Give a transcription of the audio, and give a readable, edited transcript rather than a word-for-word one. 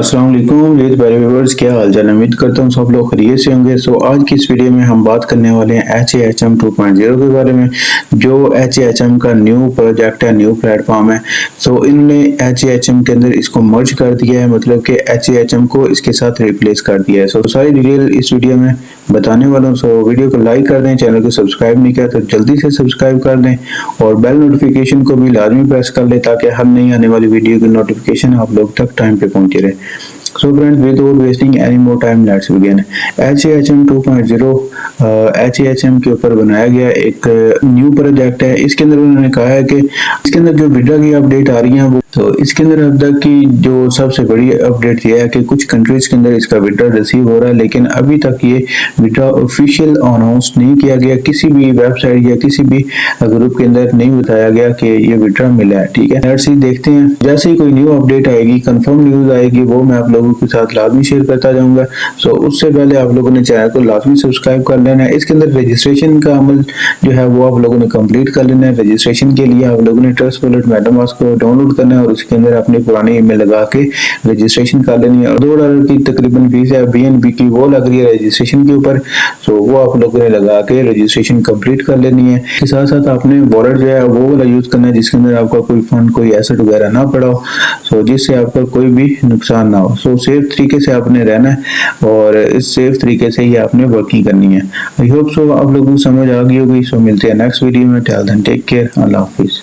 अस्सलाम वालेकुम मेरे प्यारे व्यूअर्स, क्या हाल चाल। उम्मीद करता हूँ सब लोग खैरियत से होंगे। आज की इस वीडियो में हम बात करने वाले हैं HAHM 2.0 के बारे में, जो HAHM का न्यू प्रोजेक्ट है, न्यू प्लेटफॉर्म है। इन्होंने HAHM के अंदर इसको मर्ज कर दिया है, मतलब कि HAHM को इसके साथ रिप्लेस कर दिया है। सारी डिटेल इस वीडियो में बताने वाला हूँ। वीडियो को लाइक कर दें, चैनल को सब्सक्राइब नहीं किया तो जल्दी से सब्सक्राइब कर दें और बेल नोटिफिकेशन को भी लाजमी प्रेस कर लें ताकि हर नई आने वाली वीडियो की नोटिफिकेशन आप लोग तक टाइम पे पहुंचे रहे। Friends, without wasting any more time, let's begin. HAHM 2.0 HAHM के ऊपर बनाया गया एक न्यू प्रोजेक्ट है। इसके अंदर उन्होंने कहा है कि इसके अंदर जो विड्रा की अपडेट आ रही है वो, तो इसके अंदर अब तक की जो सबसे बड़ी अपडेट ये है कि कुछ कंट्रीज के अंदर इसका विड्रा रिसीव हो रहा है, लेकिन अभी तक ये विड्रा ऑफिशियल अनाउंस नहीं किया गया। किसी भी वेबसाइट या किसी भी ग्रुप के अंदर नहीं बताया गया कि ये विड्रा मिला है। ठीक है, लेट्स सी, देखते हैं। जैसे ही कोई न्यू अपडेट आएगी, कंफर्म न्यूज आएगी, वो मैं आप लोगों के साथ लाजमी शेयर करता जाऊंगा। उससे पहले आप लोगों ने चैनल को लाजमी सब्सक्राइब कर लेना है। इसके अंदर रजिस्ट्रेशन का अमल जो है वो आप लोगों ने कंप्लीट कर लेना है। रजिस्ट्रेशन के लिए आप लोगों ने ट्रस्ट वॉलेट मेटामास्क को डाउनलोड करना है और उसके अंदर अपनी पुरानी ईमेल लगा के रजिस्ट्रेशन कर लेनी है। और $2 की तकरीबन फीस है BNB की, वो लग रही है रजिस्ट्रेशन के ऊपर। वो आप लोगों ने लगा के रजिस्ट्रेशन कंप्लीट कर लेनी है। इसके साथ साथ आपने वॉलेट जो है वो वाला यूज करना है जिसके अंदर आपका कोई फंड, कोई एसेट वगैरह ना पड़ा हो, जिससे आपका कोई भी नुकसान ना हो। सेफ तरीके से आपने रहना है और इस सेफ तरीके से ही आपने वर्किंग करनी है। आई होप सो आप लोगों को समझ आ गई होगी। मिलते हैं नेक्स्ट वीडियो में। टिल देन टेक केयर, अल्लाह हाफिज।